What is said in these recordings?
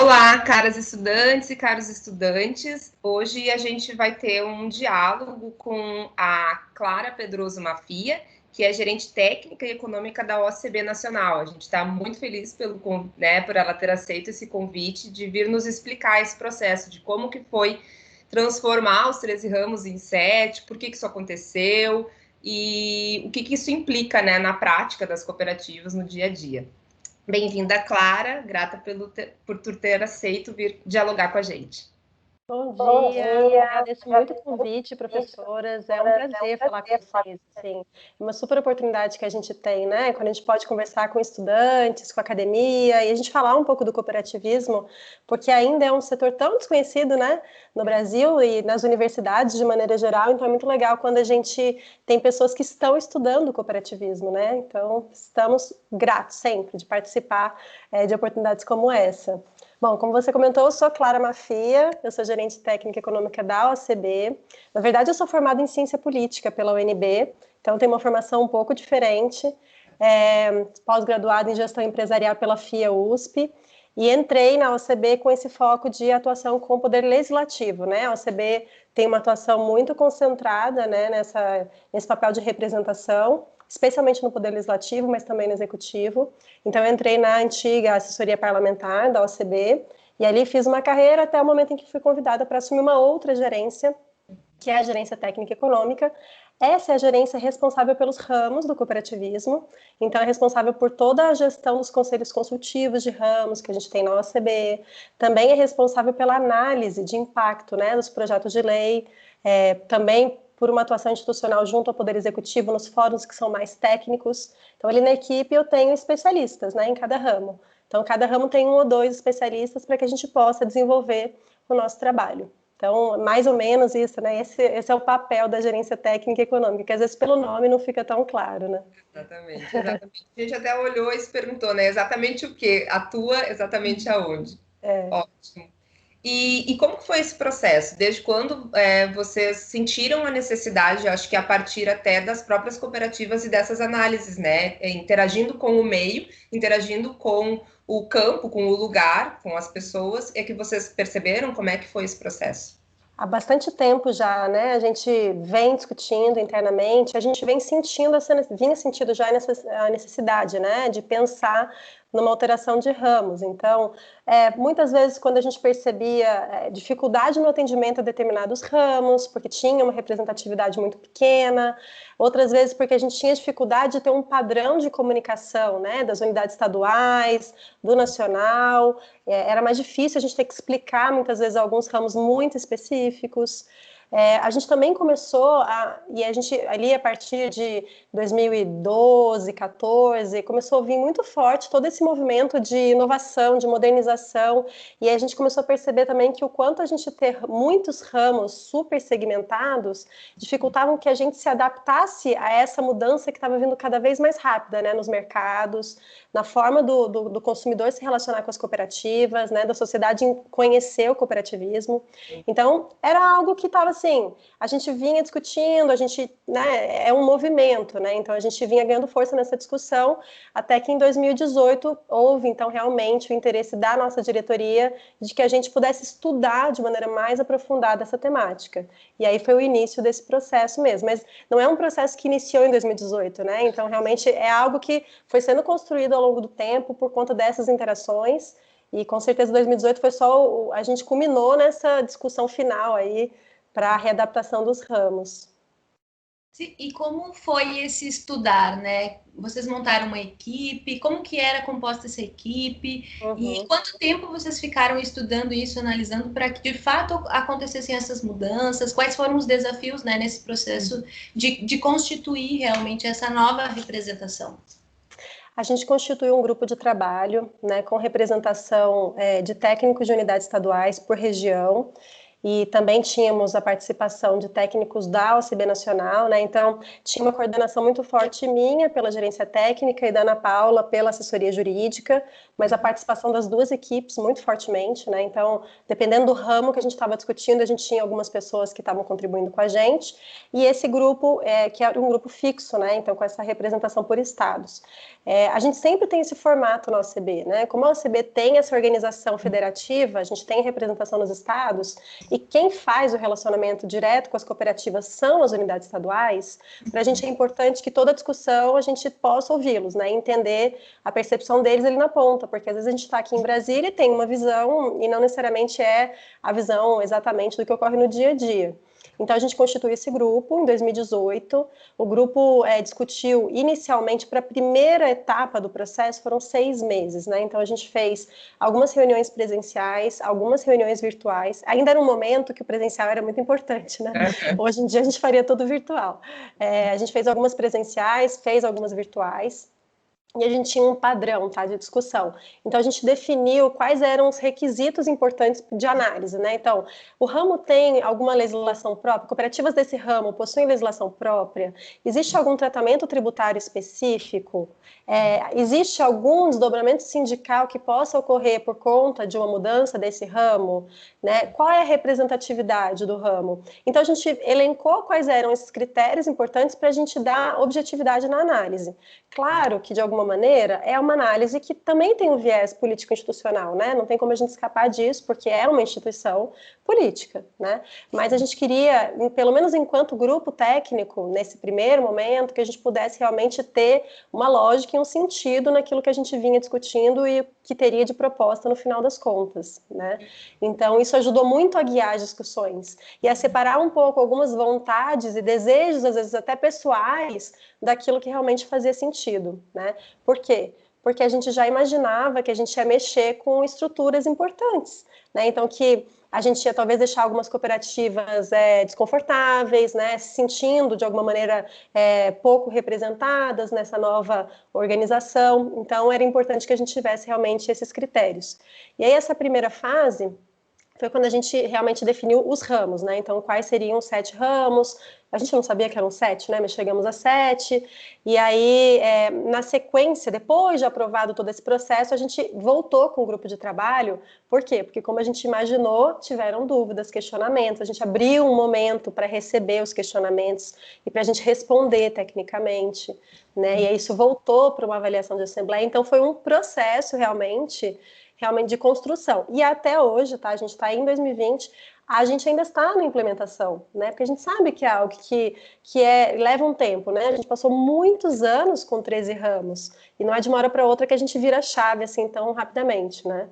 Olá, caras estudantes e caros estudantes. Hoje a gente vai ter um diálogo com a Clara Pedroso Mafia, que é gerente técnica e econômica da OCB Nacional. A gente está muito feliz por ela ter aceito esse convite de vir nos explicar esse processo, de como que foi transformar os 13 ramos em 7, por que isso aconteceu e o que isso implica, né, na prática das cooperativas no dia a dia. Bem-vinda, Clara. Grata por tu ter aceito vir dialogar com a gente. Bom dia, agradeço muito o convite, professoras. É um prazer falar com vocês. Assim, uma super oportunidade que a gente tem, né? Quando a gente pode conversar com estudantes, com a academia e a gente falar um pouco do cooperativismo, porque ainda é um setor tão desconhecido, né? No Brasil e nas universidades de maneira geral. Então é muito legal quando a gente tem pessoas que estão estudando o cooperativismo, né? Então estamos gratos sempre de participar de oportunidades como essa. Bom, como você comentou, eu sou Clara Mafia, eu sou gerente técnica econômica da OCB. Na verdade, eu sou formada em ciência política pela UNB, então tenho uma formação um pouco diferente, pós-graduada em gestão empresarial pela FIA USP, e entrei na OCB com esse foco de atuação com o poder legislativo, né? A OCB tem uma atuação muito concentrada, né, nesse papel de representação, especialmente no Poder Legislativo, mas também no Executivo. Então, eu entrei na antiga assessoria parlamentar da OCB, e ali fiz uma carreira até o momento em que fui convidada para assumir uma outra gerência, que é a gerência técnica econômica. Essa é a gerência responsável pelos ramos do cooperativismo, então é responsável por toda a gestão dos conselhos consultivos de ramos que a gente tem na OCB, também é responsável pela análise de impacto, né, dos projetos de lei, também por uma atuação institucional junto ao Poder Executivo nos fóruns que são mais técnicos. Então, ali na equipe eu tenho especialistas, né, em cada ramo. Então, cada ramo tem 1 ou 2 especialistas para que a gente possa desenvolver o nosso trabalho. Então, mais ou menos isso, né? Esse é o papel da gerência técnica e econômica, que às vezes pelo nome não fica tão claro, né? Exatamente. A gente até olhou e se perguntou, né? Exatamente o quê? Atua exatamente aonde? Ótimo. E como foi esse processo? Desde quando vocês sentiram a necessidade, acho que a partir até das próprias cooperativas e dessas análises, né? Interagindo com o meio, interagindo com o campo, com o lugar, com as pessoas, é que vocês perceberam como é que foi esse processo? Há bastante tempo já, né? A gente vem discutindo internamente, a gente vinha sentindo já a necessidade, né, de pensar numa alteração de ramos. Então, muitas vezes quando a gente percebia dificuldade no atendimento a determinados ramos, porque tinha uma representatividade muito pequena, outras vezes porque a gente tinha dificuldade de ter um padrão de comunicação, né, das unidades estaduais, do nacional, era mais difícil a gente ter que explicar muitas vezes alguns ramos muito específicos. A gente também começou e a gente ali a partir de 2012, 14, começou a vir muito forte todo esse movimento de inovação, de modernização, e a gente começou a perceber também que o quanto a gente ter muitos ramos super segmentados dificultavam que a gente se adaptasse a essa mudança que estava vindo cada vez mais rápida, né, nos mercados, na forma do consumidor se relacionar com as cooperativas, né, da sociedade conhecer o cooperativismo. Então, era algo que estava assim, a gente vinha discutindo, a gente, né, é um movimento, né, então a gente vinha ganhando força nessa discussão, até que em 2018 houve, então, realmente o interesse da nossa diretoria de que a gente pudesse estudar de maneira mais aprofundada essa temática. E aí foi o início desse processo mesmo, mas não é um processo que iniciou em 2018, né, então realmente é algo que foi sendo construído ao longo do tempo por conta dessas interações, e com certeza 2018 foi só, a gente culminou nessa discussão final aí, para a readaptação dos ramos. E como foi esse estudar, né? Vocês montaram uma equipe, como que era composta essa equipe? E quanto tempo vocês ficaram estudando isso, analisando, para que de fato acontecessem essas mudanças? Quais foram os desafios, né, nesse processo de constituir realmente essa nova representação? A gente constituiu um grupo de trabalho, né, com representação de técnicos de unidades estaduais por região, e também tínhamos a participação de técnicos da OCB Nacional, né? Então, tinha uma coordenação muito forte minha pela gerência técnica e da Ana Paula pela assessoria jurídica, mas a participação das duas equipes muito fortemente, né? Então, dependendo do ramo que a gente estava discutindo, a gente tinha algumas pessoas que estavam contribuindo com a gente, e esse grupo, que era um grupo fixo, né? Então, com essa representação por estados. A gente sempre tem esse formato na OCB, né? Como a OCB tem essa organização federativa, a gente tem representação nos estados, e quem faz o relacionamento direto com as cooperativas são as unidades estaduais. Para a gente é importante que toda discussão a gente possa ouvi-los, né? Entender a percepção deles ali na ponta, porque às vezes a gente está aqui em Brasília e tem uma visão e não necessariamente é a visão exatamente do que ocorre no dia a dia. Então, a gente constituiu esse grupo em 2018. O grupo discutiu inicialmente, para a primeira etapa do processo, foram 6 meses, né? Então, a gente fez algumas reuniões presenciais, algumas reuniões virtuais. Ainda era um momento que o presencial era muito importante, né? Hoje em dia, a gente faria tudo virtual. A gente fez algumas presenciais, fez algumas virtuais. E a gente tinha um padrão, tá, de discussão. Então, a gente definiu quais eram os requisitos importantes de análise, né? Então, o ramo tem alguma legislação própria? Cooperativas desse ramo possuem legislação própria? Existe algum tratamento tributário específico? Existe algum desdobramento sindical que possa ocorrer por conta de uma mudança desse ramo? Né? Qual é a representatividade do ramo? Então, a gente elencou quais eram esses critérios importantes para a gente dar objetividade na análise. Claro que, de alguma maneira, é uma análise que também tem um viés político-institucional, né? Não tem como a gente escapar disso, porque é uma instituição política, né? Mas a gente queria, pelo menos enquanto grupo técnico, nesse primeiro momento, que a gente pudesse realmente ter uma lógica e um sentido naquilo que a gente vinha discutindo e que teria de proposta no final das contas, né? Então, isso ajudou muito a guiar as discussões e a separar um pouco algumas vontades e desejos, às vezes até pessoais, daquilo que realmente fazia sentido, né? Por quê? Porque a gente já imaginava que a gente ia mexer com estruturas importantes, né? Então, que a gente ia talvez deixar algumas cooperativas desconfortáveis, né? Se sentindo, de alguma maneira, pouco representadas nessa nova organização. Então, era importante que a gente tivesse realmente esses critérios. E aí, essa primeira fase foi quando a gente realmente definiu os ramos, né? Então, quais seriam os 7 ramos? A gente não sabia que eram 7, né? Mas chegamos a 7. E aí, na sequência, depois de aprovado todo esse processo, a gente voltou com o grupo de trabalho. Por quê? Porque, como a gente imaginou, tiveram dúvidas, questionamentos. A gente abriu um momento para receber os questionamentos e para a gente responder tecnicamente, né? E aí isso voltou para uma avaliação de assembleia. Então, foi um processo realmente de construção. E até hoje, tá? A gente está em 2020, a gente ainda está na implementação, né? Porque a gente sabe que é algo que leva um tempo, né? A gente passou muitos anos com 13 ramos, e não é de uma hora para outra que a gente vira a chave assim tão rapidamente, né?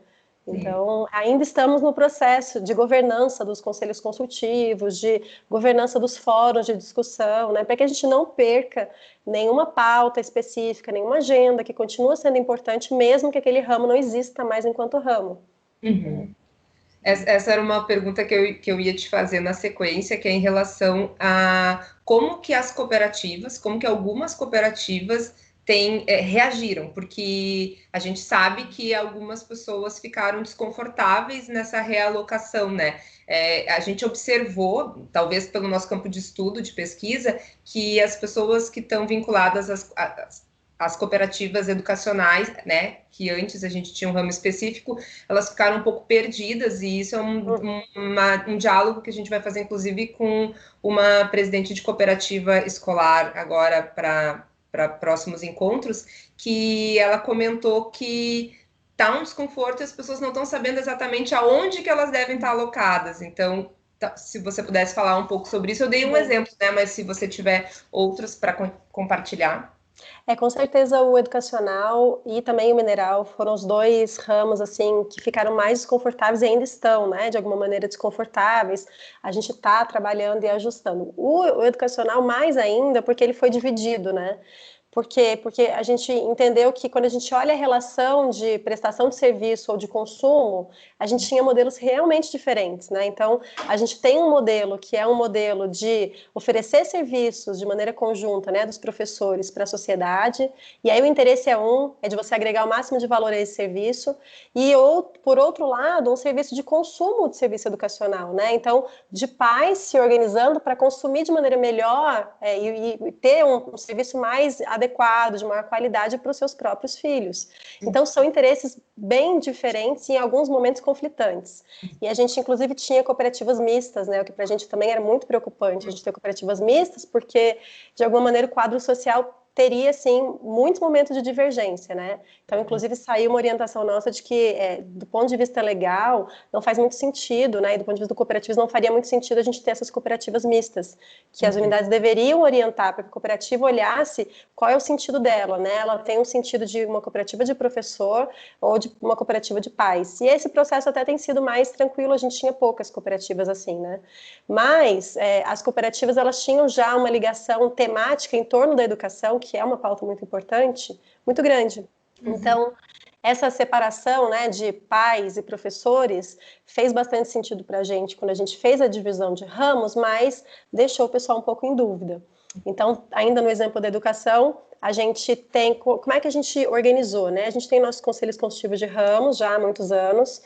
Então, ainda estamos no processo de governança dos conselhos consultivos, de governança dos fóruns de discussão, né? Para que a gente não perca nenhuma pauta específica, nenhuma agenda, que continua sendo importante, mesmo que aquele ramo não exista mais enquanto ramo. Uhum. Essa era uma pergunta que eu ia te fazer na sequência, que é em relação a como que as cooperativas, como que algumas cooperativas reagiram, porque a gente sabe que algumas pessoas ficaram desconfortáveis nessa realocação, né? A gente observou, talvez pelo nosso campo de estudo, de pesquisa, que as pessoas que estão vinculadas às cooperativas educacionais, né, que antes a gente tinha um ramo específico, elas ficaram um pouco perdidas, e isso é um diálogo que a gente vai fazer, inclusive, com uma presidente de cooperativa escolar agora para próximos encontros, que ela comentou que tá um desconforto e as pessoas não estão sabendo exatamente aonde que elas devem estar alocadas. Então, se você pudesse falar um pouco sobre isso, eu dei um exemplo, né? Mas se você tiver outros para compartilhar. Com certeza o educacional e também o mineral foram os 2 ramos, assim, que ficaram mais desconfortáveis e ainda estão, né, de alguma maneira desconfortáveis. A gente está trabalhando e ajustando. O educacional mais ainda, porque ele foi dividido, né? Por quê? Porque a gente entendeu que quando a gente olha a relação de prestação de serviço ou de consumo, a gente tinha modelos realmente diferentes, né? Então, a gente tem um modelo que é um modelo de oferecer serviços de maneira conjunta, né, dos professores para a sociedade, e aí o interesse é de você agregar o máximo de valor a esse serviço, e por outro lado, um serviço de consumo de serviço educacional, né? Então, de pais se organizando para consumir de maneira melhor e ter um serviço mais adequado, de maior qualidade para os seus próprios filhos. Então, são interesses bem diferentes e em alguns momentos conflitantes. E a gente, inclusive, tinha cooperativas mistas, né? O que para a gente também era muito preocupante, a gente ter cooperativas mistas, porque, de alguma maneira, o quadro social teria, sim, muitos momentos de divergência, né? Então, inclusive, saiu uma orientação nossa de que, do ponto de vista legal, não faz muito sentido, né? E do ponto de vista do cooperativismo, não faria muito sentido a gente ter essas cooperativas mistas, que as unidades deveriam orientar para que a cooperativa olhasse qual é o sentido dela, né? Ela tem um sentido de uma cooperativa de professor ou de uma cooperativa de pais. E esse processo até tem sido mais tranquilo, a gente tinha poucas cooperativas assim, né? Mas as cooperativas, elas tinham já uma ligação temática em torno da educação, que é uma pauta muito importante, muito grande. Então, essa separação, né, de pais e professores fez bastante sentido para a gente quando a gente fez a divisão de ramos, mas deixou o pessoal um pouco em dúvida. Então, ainda no exemplo da educação, a gente tem... Como é que a gente organizou, né? A gente tem nossos conselhos consultivos de ramos já há muitos anos.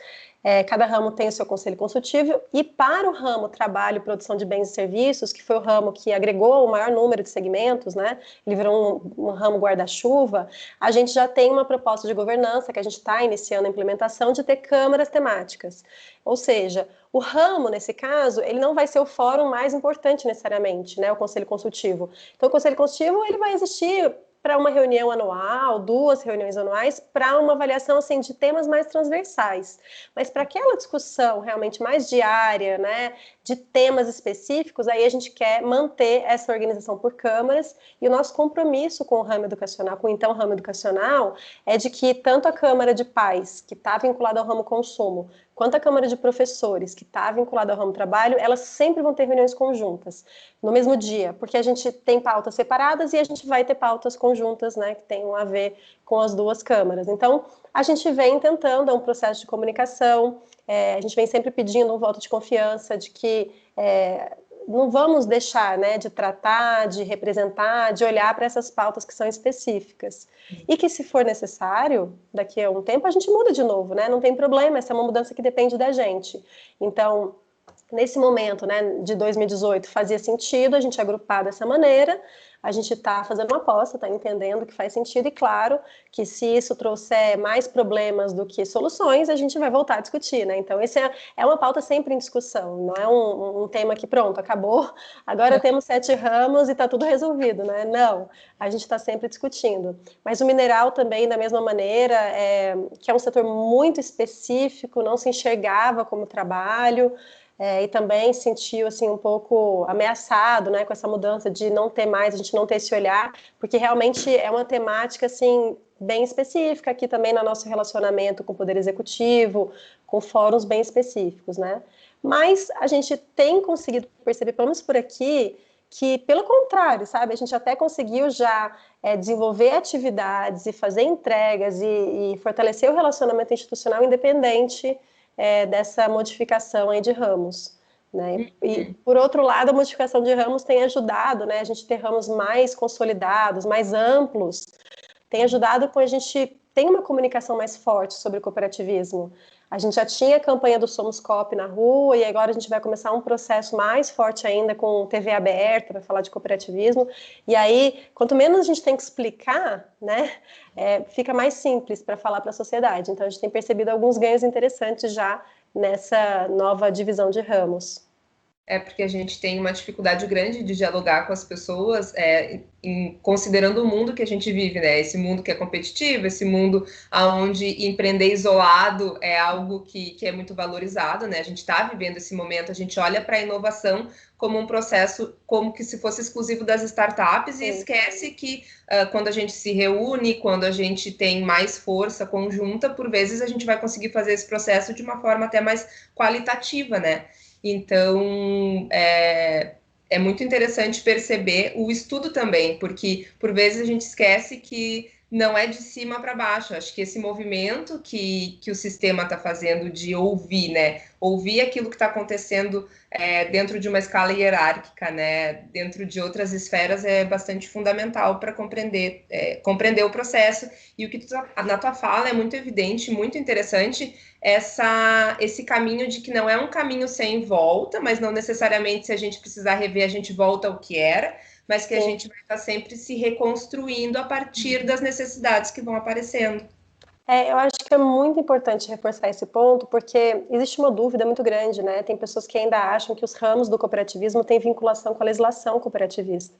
Cada ramo tem o seu conselho consultivo, e para o ramo trabalho e produção de bens e serviços, que foi o ramo que agregou o maior número de segmentos, né? Ele virou um ramo guarda-chuva, a gente já tem uma proposta de governança que a gente está iniciando a implementação de ter câmaras temáticas. Ou seja, o ramo, nesse caso, ele não vai ser o fórum mais importante necessariamente, né? O conselho consultivo. Então, o conselho consultivo, ele vai existir para uma reunião anual, 2 reuniões anuais, para uma avaliação assim, de temas mais transversais. Mas para aquela discussão realmente mais diária, né, de temas específicos, aí a gente quer manter essa organização por câmaras, e o nosso compromisso com o ramo educacional, com o então ramo educacional, é de que tanto a Câmara de Pais, que está vinculada ao ramo consumo, quanto a Câmara de Professores, que está vinculada ao ramo trabalho, elas sempre vão ter reuniões conjuntas, no mesmo dia, porque a gente tem pautas separadas e a gente vai ter pautas conjuntas, né, que tenham a ver com as 2 câmaras. Então, a gente vem tentando, é um processo de comunicação, a gente vem sempre pedindo um voto de confiança, de que não vamos deixar, né, de tratar, de representar, de olhar para essas pautas que são específicas. E que, se for necessário, daqui a um tempo a gente muda de novo, né? Não tem problema, essa é uma mudança que depende da gente. Então, nesse momento, né, de 2018, fazia sentido a gente agrupar dessa maneira. A gente está fazendo uma aposta, está entendendo que faz sentido, e claro que se isso trouxer mais problemas do que soluções, a gente vai voltar a discutir, né? Então, esse é uma pauta sempre em discussão, não é um tema que, pronto, acabou, agora temos 7 ramos e está tudo resolvido, né? Não, a gente está sempre discutindo. Mas o mineral também, da mesma maneira, que é um setor muito específico, não se enxergava como trabalho, e também sentiu assim um pouco ameaçado, né, com essa mudança de não ter mais, a gente não ter esse olhar, porque realmente é uma temática assim bem específica aqui também no nosso relacionamento com o Poder Executivo, com fóruns bem específicos, né? Mas a gente tem conseguido perceber, pelo menos por aqui, que pelo contrário, sabe, a gente até conseguiu já desenvolver atividades e fazer entregas e fortalecer o relacionamento institucional independente dessa modificação aí de ramos, né? E, por outro lado, a modificação de ramos tem ajudado, né, a gente ter ramos mais consolidados, mais amplos, tem ajudado com a gente ter uma comunicação mais forte sobre o cooperativismo. A gente já tinha a campanha do Somos Coop na rua, e agora a gente vai começar um processo mais forte ainda com TV aberta para falar de cooperativismo. E aí, quanto menos a gente tem que explicar, né, fica mais simples para falar para a sociedade. Então, a gente tem percebido alguns ganhos interessantes já nessa nova divisão de ramos. Porque a gente tem uma dificuldade grande de dialogar com as pessoas, considerando o mundo que a gente vive, né? Esse mundo que é competitivo, esse mundo onde empreender isolado é algo que é muito valorizado, né? A gente está vivendo esse momento, a gente olha para a inovação como um processo, como que se fosse exclusivo das startups, e esquece que quando a gente se reúne, quando a gente tem mais força conjunta, por vezes a gente vai conseguir fazer esse processo de uma forma até mais qualitativa, né? Então, é muito interessante perceber o estudo também, porque por vezes a gente esquece que não é de cima para baixo. Acho que esse movimento que o sistema está fazendo de ouvir, né? Ouvir aquilo que está acontecendo dentro de uma escala hierárquica, né? Dentro de outras esferas é bastante fundamental para compreender o processo. E o que na tua fala é muito evidente, muito interessante, esse caminho de que não é um caminho sem volta, mas não necessariamente se a gente precisar rever, a gente volta ao que era, mas que a gente vai estar sempre se reconstruindo a partir das necessidades que vão aparecendo. Eu acho que é muito importante reforçar esse ponto, porque existe uma dúvida muito grande, né? Tem pessoas que ainda acham que os ramos do cooperativismo têm vinculação com a legislação cooperativista.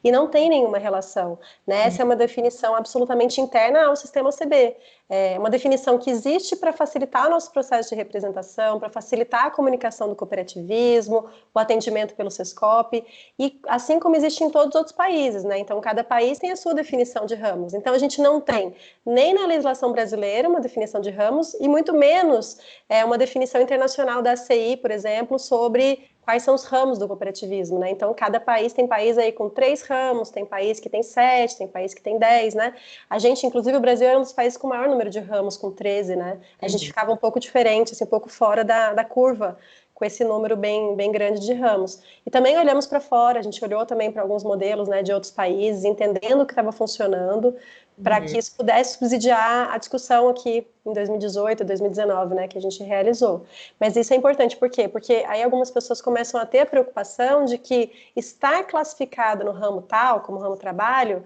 E não tem nenhuma relação, né? Essa é uma definição absolutamente interna ao sistema OCB. É uma definição que existe para facilitar o nosso processo de representação, para facilitar a comunicação do cooperativismo, o atendimento pelo SESCOP, e assim como existe em todos os outros países, né? Então, cada país tem a sua definição de ramos. Então, a gente não tem nem na legislação brasileira uma definição de ramos, e muito menos uma definição internacional da ACI, por exemplo, sobre quais são os ramos do cooperativismo, né? Então, cada país tem país aí com 3 ramos, tem país que tem 7, tem país que tem 10, né? A gente, inclusive, o Brasil é um dos países com o maior número de ramos, com 13, né? A gente ficava um pouco diferente, assim, um pouco fora da curva, com esse número bem grande de ramos. E também olhamos para fora, a gente olhou também para alguns modelos, né, de outros países, entendendo o que estava funcionando, para que isso pudesse subsidiar a discussão aqui em 2018, 2019, né, que a gente realizou. Mas isso é importante, por quê? Porque aí algumas pessoas começam a ter a preocupação de que estar classificado no ramo tal, como ramo trabalho,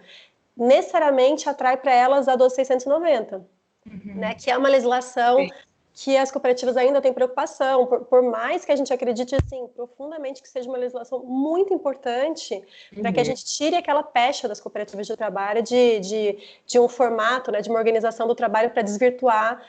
necessariamente atrai para elas a 12.690, né, que é uma legislação que as cooperativas ainda têm preocupação, por mais que a gente acredite, assim, profundamente que seja uma legislação muito importante para que a gente tire aquela pecha das cooperativas de trabalho de um formato, né, de uma organização do trabalho para desvirtuar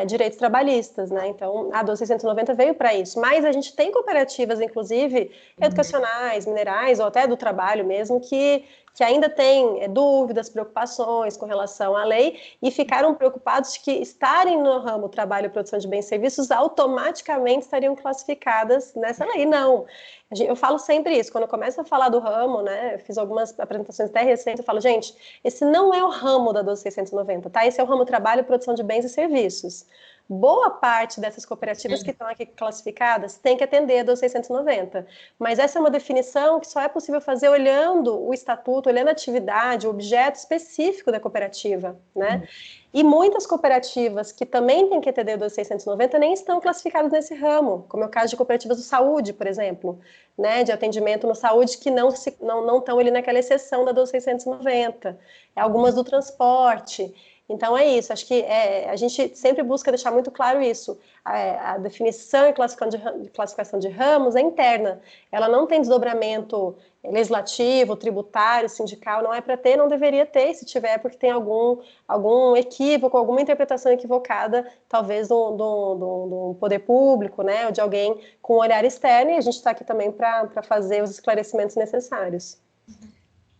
direitos trabalhistas, né? Então, a 12.690 veio para isso. Mas a gente tem cooperativas, inclusive, educacionais, minerais, ou até do trabalho mesmo, que ainda têm dúvidas, preocupações com relação à lei e ficaram preocupados de que estarem no ramo trabalho e produção de bens e serviços automaticamente estariam classificadas nessa lei. Não. Eu falo sempre isso, quando eu começo a falar do ramo, né, eu fiz algumas apresentações até recentes, eu falo, gente, esse não é o ramo da 12.690, tá? Esse é o ramo trabalho e produção de bens e serviços. Boa parte dessas cooperativas que estão aqui classificadas tem que atender a 12.690, mas essa é uma definição que só é possível fazer olhando o estatuto, olhando a atividade, o objeto específico da cooperativa, né? E muitas cooperativas que também têm que atender 12.690 nem estão classificadas nesse ramo, como é o caso de cooperativas de saúde, por exemplo, né, de atendimento na saúde que não estão ali naquela exceção da 12.690, algumas do transporte. Então é isso, acho que a gente sempre busca deixar muito claro isso. A definição e classificação de ramos é interna, ela não tem desdobramento legislativo, tributário, sindical, não é para ter, não deveria ter, se tiver, porque tem algum equívoco, alguma interpretação equivocada, talvez do poder público, né, ou de alguém com um olhar externo, e a gente está aqui também para fazer os esclarecimentos necessários.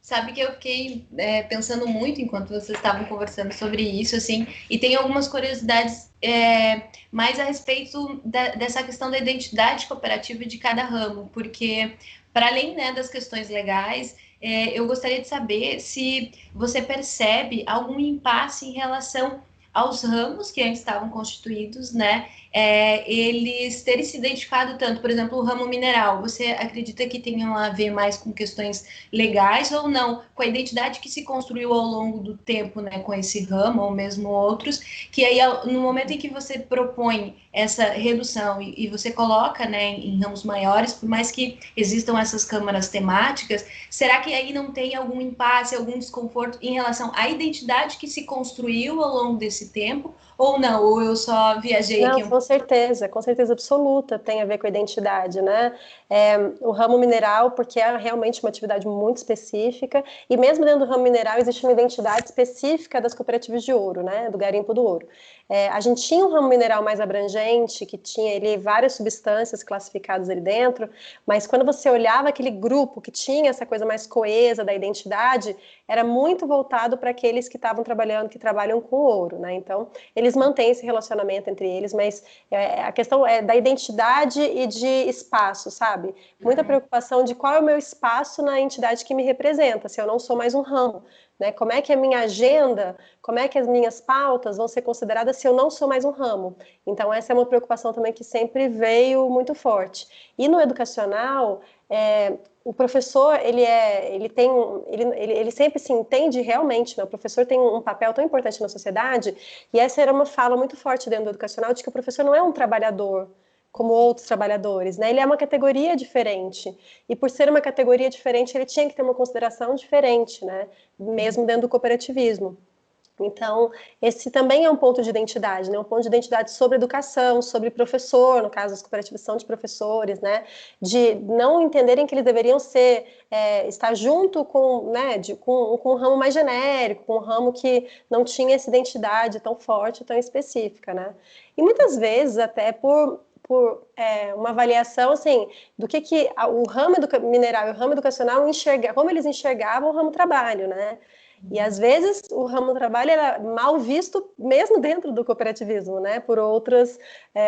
Sabe que eu fiquei pensando muito enquanto vocês estavam conversando sobre isso, assim, e tem algumas curiosidades mais a respeito dessa questão da identidade cooperativa de cada ramo, porque, para além, né, das questões legais, eu gostaria de saber se você percebe algum impasse em relação aos ramos que antes estavam constituídos, né, eles terem se identificado tanto, por exemplo, o ramo mineral, você acredita que tenham a ver mais com questões legais ou não, com a identidade que se construiu ao longo do tempo, né, com esse ramo ou mesmo outros, que aí no momento em que você propõe essa redução e você coloca, né, em ramos maiores, por mais que existam essas câmaras temáticas, será que aí não tem algum impasse, algum desconforto em relação à identidade que se construiu ao longo desse tempo, ou não? Ou eu só viajei aqui? Não, com certeza absoluta tem a ver com a identidade, né? O ramo mineral, porque é realmente uma atividade muito específica, e mesmo dentro do ramo mineral existe uma identidade específica das cooperativas de ouro, né? Do garimpo do ouro. A gente tinha um ramo mineral mais abrangente, que tinha ali várias substâncias classificadas ali dentro, mas quando você olhava aquele grupo que tinha essa coisa mais coesa da identidade, era muito voltado para aqueles que estavam trabalhando, que trabalham com ouro, né? Então, eles mantêm esse relacionamento entre eles, mas a questão é da identidade e de espaço, sabe? Muita preocupação de qual é o meu espaço na entidade que me representa, se eu não sou mais um ramo, né? Como é que a minha agenda, como é que as minhas pautas vão ser consideradas se eu não sou mais um ramo? Então, essa é uma preocupação também que sempre veio muito forte. E no educacional, o professor, ele sempre se entende realmente, né? O professor tem um papel tão importante na sociedade, e essa era uma fala muito forte dentro do educacional, de que o professor não é um trabalhador como outros trabalhadores, né? Ele é uma categoria diferente, e por ser uma categoria diferente, ele tinha que ter uma consideração diferente, né? Mesmo dentro do cooperativismo. Então, esse também é um ponto de identidade, né? Um ponto de identidade sobre educação, sobre professor, no caso, as cooperativas são de professores, né? De não entenderem que eles deveriam estar junto com, né, com um ramo mais genérico, com um ramo que não tinha essa identidade tão forte, tão específica, né? E muitas vezes, até por uma avaliação, assim, do que o ramo mineral e o ramo educacional como eles enxergavam o ramo trabalho, né? E às vezes o ramo do trabalho era mal visto mesmo dentro do cooperativismo, né, por outras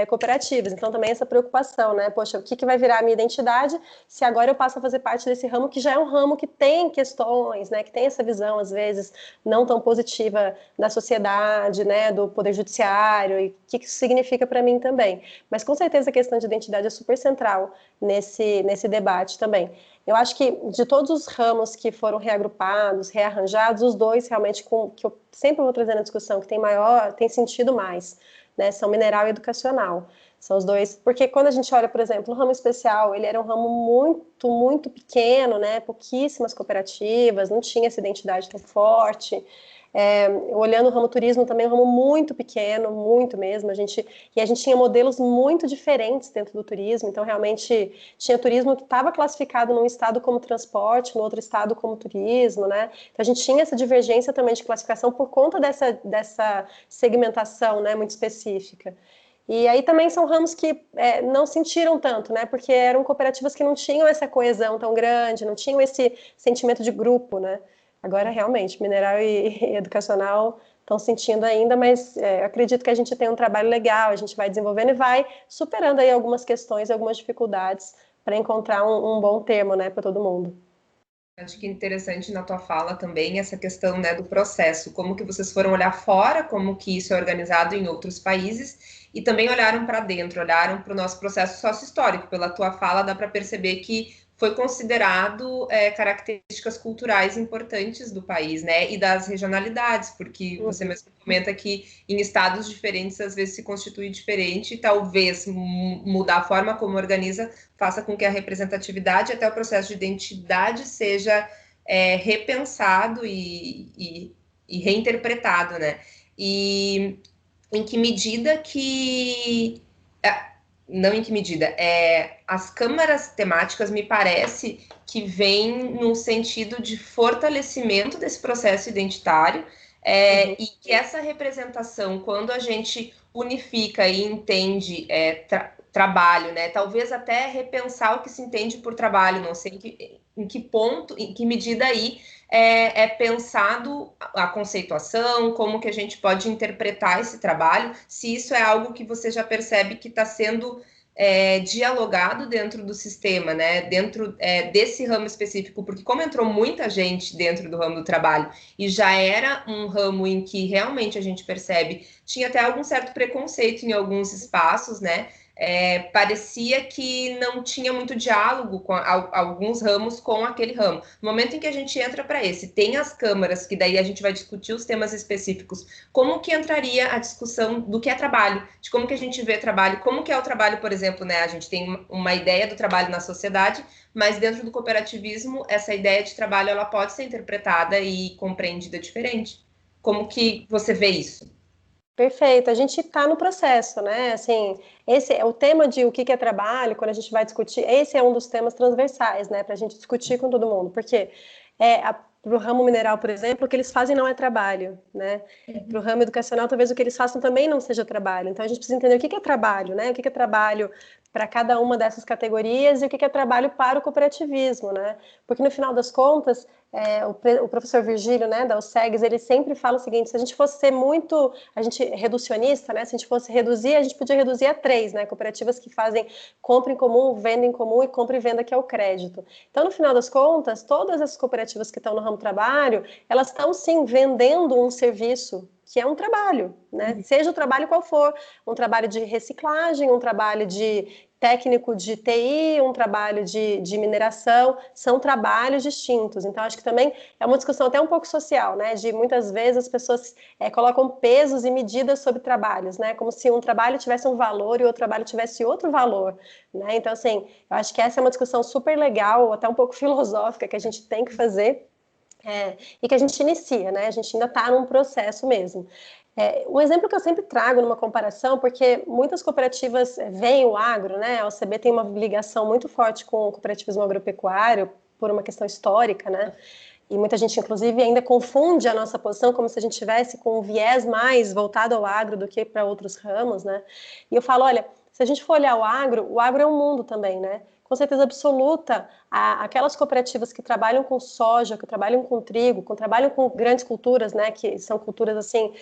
cooperativas. Então também essa preocupação, né, poxa, o que vai virar a minha identidade se agora eu passo a fazer parte desse ramo que já é um ramo que tem questões, né, que tem essa visão às vezes não tão positiva da sociedade, né, do poder judiciário, e o que isso significa para mim também. Mas com certeza a questão de identidade é super central nesse debate também. Eu acho que de todos os ramos que foram reagrupados, rearranjados, os dois realmente que eu sempre vou trazer na discussão, que tem sentido mais, né, são mineral e educacional. São os dois, porque quando a gente olha, por exemplo, o ramo especial, ele era um ramo muito, muito pequeno, né, pouquíssimas cooperativas, não tinha essa identidade tão forte. Olhando o ramo turismo também é um ramo muito pequeno, muito mesmo, a gente tinha modelos muito diferentes dentro do turismo, então realmente tinha turismo que estava classificado num estado como transporte, no outro estado como turismo, né? Então a gente tinha essa divergência também de classificação por conta dessa segmentação, né, muito específica. E aí também são ramos que não sentiram tanto, né? Porque eram cooperativas que não tinham essa coesão tão grande, não tinham esse sentimento de grupo, né? Agora, realmente, mineral e educacional estão sentindo ainda, mas acredito que a gente tem um trabalho legal, a gente vai desenvolvendo e vai superando aí algumas questões, algumas dificuldades para encontrar um bom termo, né, para todo mundo. Acho que é interessante na tua fala também essa questão, né, do processo, como que vocês foram olhar fora, como que isso é organizado em outros países, e também olharam para dentro, olharam para o nosso processo sócio-histórico. Pela tua fala dá para perceber que foi considerado características culturais importantes do país, né, e das regionalidades, porque você mesmo comenta que em estados diferentes às vezes se constitui diferente, e talvez mudar a forma como organiza faça com que a representatividade até o processo de identidade seja repensado e reinterpretado, né? E em que medida que não em que medida, as câmaras temáticas me parece que vêm no sentido de fortalecimento desse processo identitário, e que essa representação, quando a gente unifica e entende trabalho, né, talvez até repensar o que se entende por trabalho, não sei em que ponto, em que medida aí é pensado a conceituação, como que a gente pode interpretar esse trabalho, se isso é algo que você já percebe que está sendo dialogado dentro do sistema, né? Dentro desse ramo específico, porque como entrou muita gente dentro do ramo do trabalho e já era um ramo em que realmente a gente percebe, tinha até algum certo preconceito em alguns espaços, né? Parecia que não tinha muito diálogo com alguns ramos com aquele ramo. No momento em que a gente entra para esse, tem as câmaras, que daí a gente vai discutir os temas específicos, como que entraria a discussão do que é trabalho, de como que a gente vê trabalho, como que é o trabalho, por exemplo, né? A gente tem uma ideia do trabalho na sociedade, mas dentro do cooperativismo, essa ideia de trabalho ela pode ser interpretada e compreendida diferente. Como que você vê isso? Perfeito, a gente está no processo, né? Assim, esse é o tema de o que é trabalho, quando a gente vai discutir, esse é um dos temas transversais, né? Para a gente discutir com todo mundo, porque para o ramo mineral, por exemplo, o que eles fazem não é trabalho, né? Para o ramo educacional, talvez o que eles façam também não seja trabalho. Então a gente precisa entender o que é trabalho, né? O que é trabalho para cada uma dessas categorias e o que é trabalho para o cooperativismo, né? Porque no final das contas, o professor Virgílio, né, da UCEGS, ele sempre fala o seguinte: se a gente fosse ser muito, a gente reducionista, né, se a gente fosse reduzir, a gente podia reduzir a 3, né, cooperativas que fazem compra em comum, venda em comum e compra e venda, que é o crédito. Então, no final das contas, todas as cooperativas que estão no ramo trabalho, elas estão sim vendendo um serviço que é um trabalho, né? Seja o trabalho qual for, um trabalho de reciclagem, um trabalho de técnico de TI, um trabalho de mineração, são trabalhos distintos. Então, acho que também é uma discussão até um pouco social, né? De muitas vezes as pessoas colocam pesos e medidas sobre trabalhos, né? Como se um trabalho tivesse um valor e outro trabalho tivesse outro valor, né? Então, assim, eu acho que essa é uma discussão super legal, até um pouco filosófica, que a gente tem que fazer. E que a gente inicia, né? A gente ainda está num processo mesmo. Um exemplo que eu sempre trago numa comparação, porque muitas cooperativas veem o agro, né? A OCB tem uma ligação muito forte com o cooperativismo agropecuário, por uma questão histórica, né? E muita gente, inclusive, ainda confunde a nossa posição como se a gente tivesse com um viés mais voltado ao agro do que para outros ramos, né? E eu falo, olha, se a gente for olhar o agro é um mundo também, né? Com certeza absoluta, aquelas cooperativas que trabalham com soja, que trabalham com trigo, que trabalham com grandes culturas, né, que são culturas assim,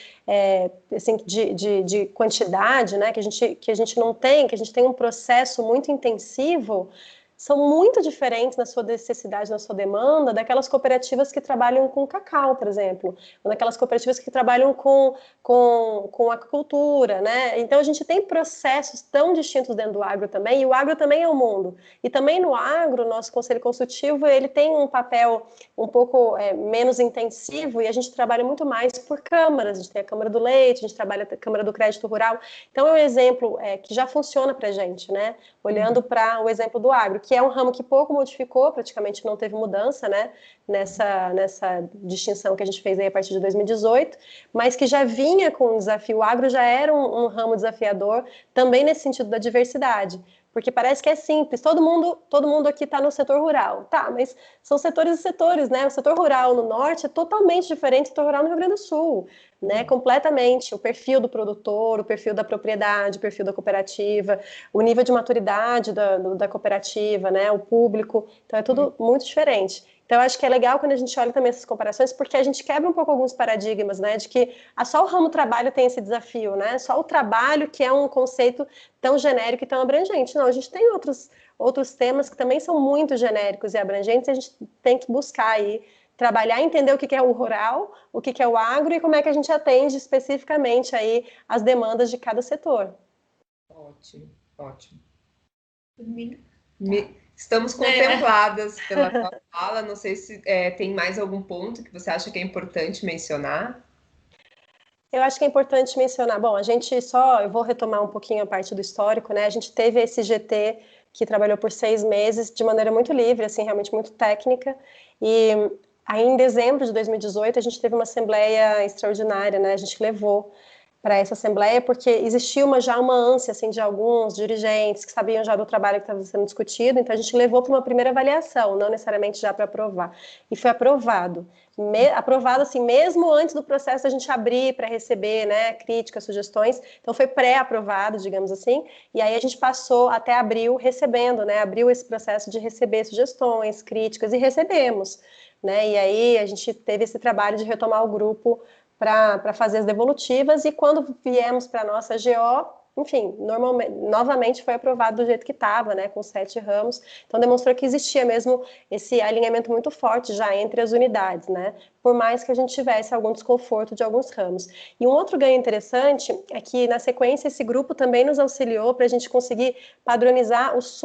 assim de quantidade, né, que a gente não tem, que a gente tem um processo muito intensivo, são muito diferentes na sua necessidade, na sua demanda, daquelas cooperativas que trabalham com cacau, por exemplo, ou daquelas cooperativas que trabalham com aquicultura, né? Então, a gente tem processos tão distintos dentro do agro também, e o agro também é o mundo. E também no agro, o nosso Conselho Consultivo, ele tem um papel um pouco menos intensivo, e a gente trabalha muito mais por câmaras. A gente tem a Câmara do Leite, a gente trabalha a Câmara do Crédito Rural. Então, é um exemplo que já funciona para a gente, né? Olhando para o exemplo do agro, que é um ramo que pouco modificou, praticamente não teve mudança, né, nessa distinção que a gente fez aí a partir de 2018, mas que já vinha com um desafio. O agro já era um ramo desafiador, também nesse sentido da diversidade, porque parece que é simples, todo mundo aqui está no setor rural, tá, mas são setores e setores, né, o setor rural no norte é totalmente diferente do setor rural no Rio Grande do Sul, né, completamente, o perfil do produtor, o perfil da propriedade, o perfil da cooperativa, o nível de maturidade da cooperativa, né, o público, então é tudo muito diferente. Então, eu acho que é legal quando a gente olha também essas comparações, porque a gente quebra um pouco alguns paradigmas, né, de que só o ramo trabalho tem esse desafio, né, só o trabalho que é um conceito tão genérico e tão abrangente. Não, a gente tem outros temas que também são muito genéricos e abrangentes, e a gente tem que buscar aí trabalhar, entender o que é o rural, o que é o agro e como é que a gente atende especificamente aí as demandas de cada setor. Ótimo, ótimo. Estamos contempladas pela sua fala. Não sei se tem mais algum ponto que você acha que é importante mencionar. Eu acho que é importante mencionar. Bom, eu vou retomar um pouquinho a parte do histórico, né? A gente teve esse GT que trabalhou por 6 meses de maneira muito livre, assim, realmente muito técnica. E aí, em dezembro de 2018, a gente teve uma assembleia extraordinária, né? A gente levou para essa assembleia porque existia já uma ânsia assim de alguns dirigentes que sabiam já do trabalho que estava sendo discutido, então a gente levou para uma primeira avaliação, não necessariamente já para aprovar, e foi aprovado. Aprovado assim mesmo antes do processo a gente abrir para receber, né, críticas, sugestões, então foi pré-aprovado, digamos assim, e aí a gente passou até abril recebendo, né, abriu esse processo de receber sugestões, críticas, e recebemos, né, e aí a gente teve esse trabalho de retomar o grupo para fazer as devolutivas, e quando viemos para a nossa GO, enfim, novamente foi aprovado do jeito que estava, né, com 7 ramos, então demonstrou que existia mesmo esse alinhamento muito forte já entre as unidades, né, por mais que a gente tivesse algum desconforto de alguns ramos. E um outro ganho interessante é que, na sequência, esse grupo também nos auxiliou para a gente conseguir padronizar os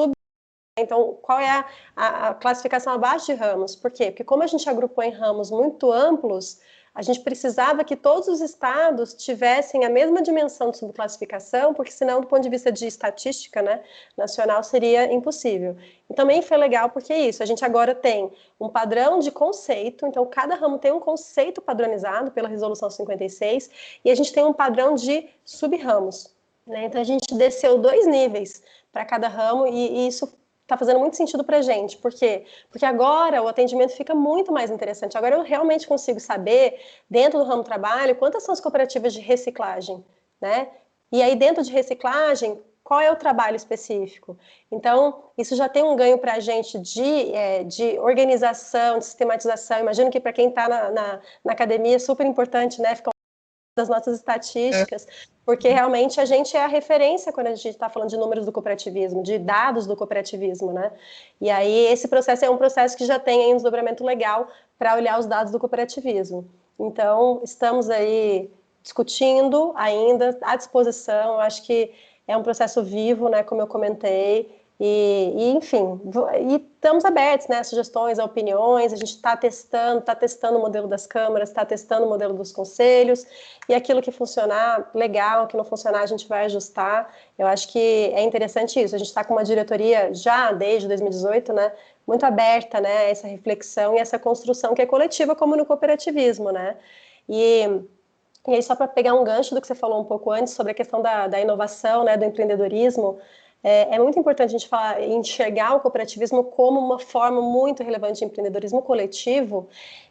Então, qual é a classificação abaixo de ramos? Por quê? Porque como a gente agrupou em ramos muito amplos, a gente precisava que todos os estados tivessem a mesma dimensão de subclassificação, porque senão, do ponto de vista de estatística, né, nacional, seria impossível. E também foi legal porque é isso, a gente agora tem um padrão de conceito, então cada ramo tem um conceito padronizado pela Resolução 56, e a gente tem um padrão de sub-ramos, né? Então a gente desceu 2 níveis para cada ramo, e isso está fazendo muito sentido para a gente. Por quê? Porque agora o atendimento fica muito mais interessante. Agora eu realmente consigo saber, dentro do ramo trabalho, quantas são as cooperativas de reciclagem, né? E aí, dentro de reciclagem, qual é o trabalho específico. Então, isso já tem um ganho para a gente de organização, de sistematização. Imagino que para quem está na academia é super importante, né, ficar das nossas estatísticas, porque realmente a gente é a referência quando a gente está falando de números do cooperativismo, de dados do cooperativismo, né? E aí esse processo é um processo que já tem aí um desdobramento legal para olhar os dados do cooperativismo. Então, estamos aí discutindo ainda, à disposição, eu acho que é um processo vivo, né, como eu comentei, enfim, e estamos abertos, né, a sugestões, a opiniões, a gente está testando o modelo das câmaras, está testando o modelo dos conselhos, e aquilo que funcionar, legal, o que não funcionar, a gente vai ajustar. Eu acho que é interessante isso, a gente está com uma diretoria já desde 2018, né, muito aberta, né, a essa reflexão e essa construção que é coletiva, como no cooperativismo, né, e aí, só para pegar um gancho do que você falou um pouco antes sobre a questão da inovação, né, do empreendedorismo, é muito importante a gente enxergar o cooperativismo como uma forma muito relevante de empreendedorismo coletivo.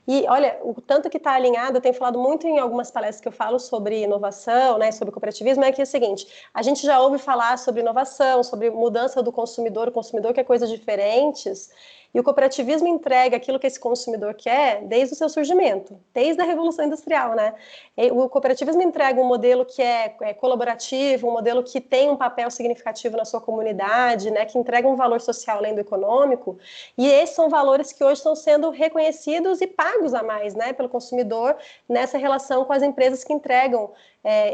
E olha, o tanto que está alinhado, eu tenho falado muito em algumas palestras que eu falo sobre inovação, né, sobre cooperativismo, é que é o seguinte, a gente já ouve falar sobre inovação, sobre mudança do consumidor, o consumidor quer coisas diferentes, e o cooperativismo entrega aquilo que esse consumidor quer desde o seu surgimento, desde a Revolução Industrial, né? O cooperativismo entrega um modelo que é colaborativo, um modelo que tem um papel significativo na sua comunidade, né? Que entrega um valor social além do econômico, e esses são valores que hoje estão sendo reconhecidos e pagos a mais, né? Pelo consumidor nessa relação com as empresas que entregam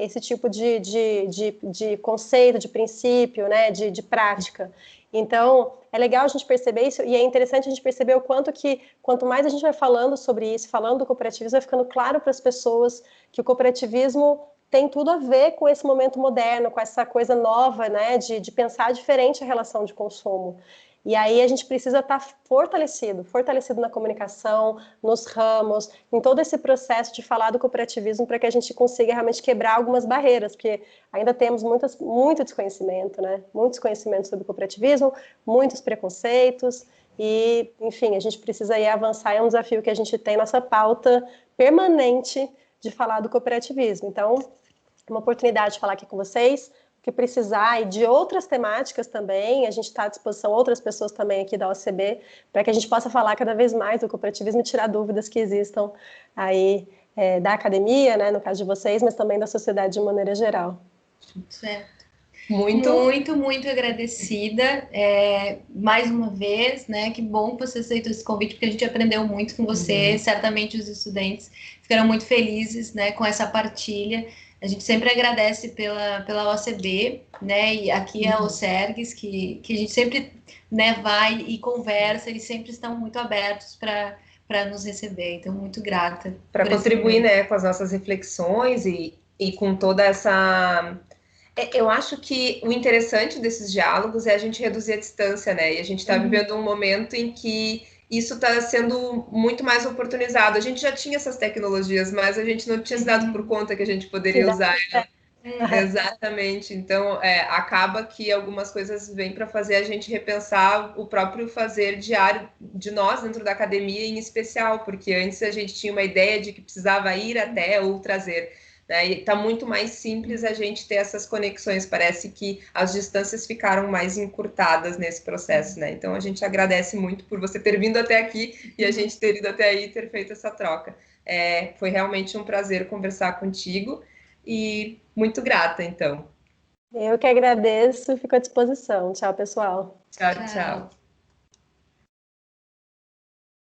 esse tipo de conceito, de princípio, né? De prática. Então, é legal a gente perceber isso e é interessante a gente perceber o quanto mais a gente vai falando sobre isso, falando do cooperativismo, vai ficando claro para as pessoas que o cooperativismo tem tudo a ver com esse momento moderno, com essa coisa nova, né, de pensar diferente a relação de consumo. E aí a gente precisa estar fortalecido na comunicação, nos ramos, em todo esse processo de falar do cooperativismo para que a gente consiga realmente quebrar algumas barreiras, porque ainda temos muito desconhecimento, né? Muito desconhecimento sobre o cooperativismo, muitos preconceitos e, enfim, a gente precisa aí avançar, é um desafio que a gente tem nessa pauta permanente de falar do cooperativismo. Então, uma oportunidade de falar aqui com vocês, que precisar, e de outras temáticas também, a gente está à disposição, outras pessoas também aqui da OCB, para que a gente possa falar cada vez mais do cooperativismo e tirar dúvidas que existam aí da academia, né, no caso de vocês, mas também da sociedade de maneira geral. Certo. Muito agradecida, mais uma vez, né, que bom que você aceitou esse convite, porque a gente aprendeu muito com você, certamente os estudantes ficaram muito felizes, né, com essa partilha. A gente sempre agradece pela OCB, né, e aqui é o Sergues, que a gente sempre, né, vai e conversa, eles sempre estão muito abertos para nos receber, então muito grata. Para contribuir, né, com as nossas reflexões e com toda essa... Eu acho que o interessante desses diálogos é a gente reduzir a distância, né, e a gente está vivendo um momento em que isso está sendo muito mais oportunizado. A gente já tinha essas tecnologias, mas a gente não tinha se dado por conta que a gente poderia usar. Exatamente. Então, acaba que algumas coisas vêm para fazer a gente repensar o próprio fazer diário de nós dentro da academia, em especial, porque antes a gente tinha uma ideia de que precisava ir até ou trazer. Né? E está muito mais simples a gente ter essas conexões, parece que as distâncias ficaram mais encurtadas nesse processo, né? Então a gente agradece muito por você ter vindo até aqui e a gente ter ido até aí e ter feito essa troca. Foi realmente um prazer conversar contigo e muito grata, então. Eu que agradeço, fico à disposição. Tchau, pessoal. Tchau, tchau.